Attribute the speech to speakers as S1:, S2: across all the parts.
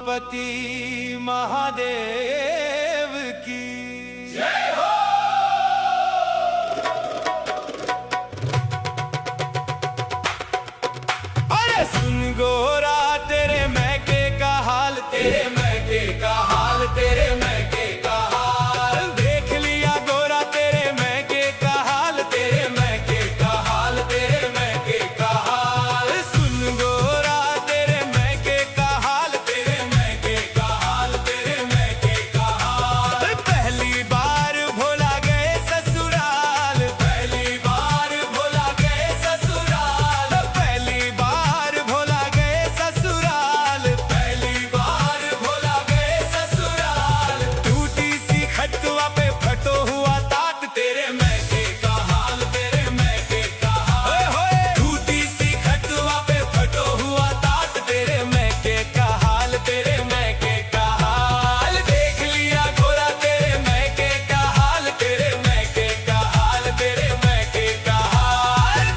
S1: पति महादेव की जय हो। अरे सुन गोरा तेरे मैके का हाल, तेरे मैके का हाल, तेरे मैके का हाल देख लिया गोरा, तेरे मैके का हाल, तेरे मैके का हाल, तेरे मैके का हाल। सुन गोरा तेरे मैके का हाल, तेरे मैके का हाल, तेरे मैके का हाल। पहली बार भोला गए ससुराल, पहली बार भोला गए ससुराल, पहली बार भोला गए ससुराल, पहली बार भोला गए ससुराल। टूटी सी खटुआ पे फटो हुआ तात, तेरे मैके का हाल, तेरे मैके का हाल। होए टूटी सी खटुआ पे फटो हुआ तात, तेरे मैके का हाल, तेरे मैके का हाल। देख लिया गोरा तेरे मैके का हाल, तेरे मैके का हाल, तेरे मैके का हाल।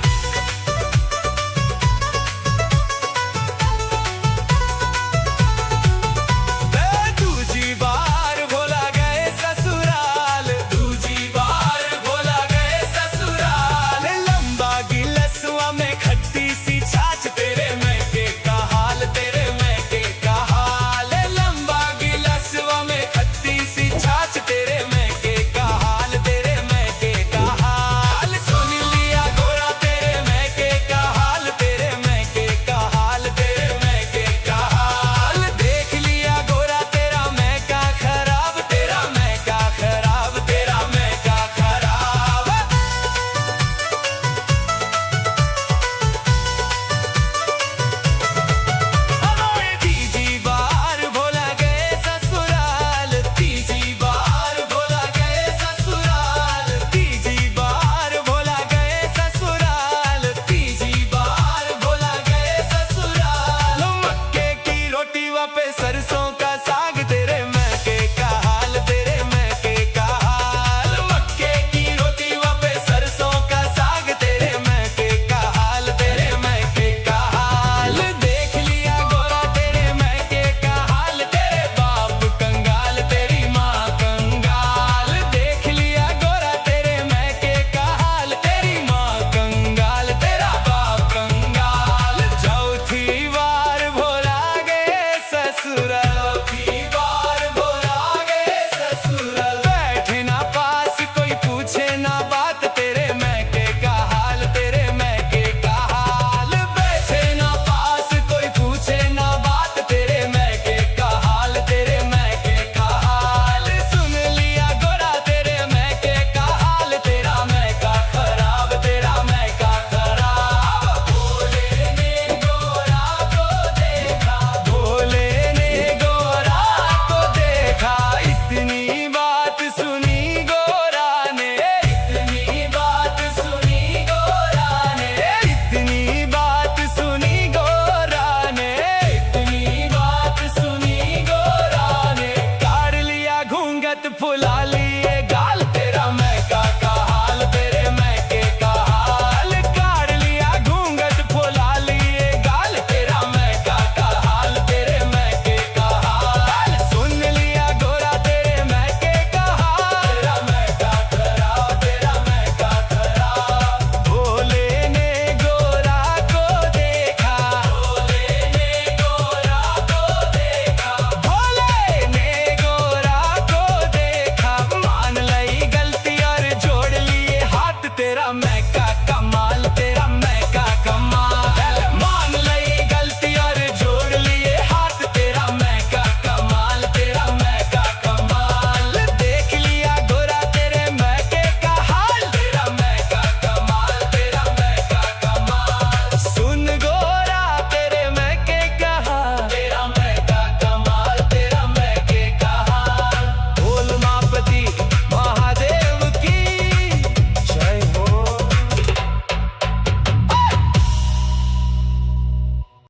S1: दूजी बार भोला गए ससुराल, दूजी बार भोला गए ससुराल। लंबा गिलसुआ में खट्टी सी छाछ, तेरे मैके का हाल, तेरे मैके का हाल। लंबा गिलसुआ में खट्टी सी छाछ, तेरे मैके का हाल, तेरे मैके का हाल। सुन लिया गोरा तेरे मैके का हाल, तेरे मैके का हाल, तेरे मैके का हाल। देख लिया गोरा तेरा मैका खराब, तेरा मैका खराब, तेरा मैका खराब। तीजी बार भोला गए ससुराल, तीजी बार भोला गए ससुराल, तीजी बार भोला गए ससुराल, तीजी बार भोला गए ससुराल। मक्के की रोटी वा पे सरसों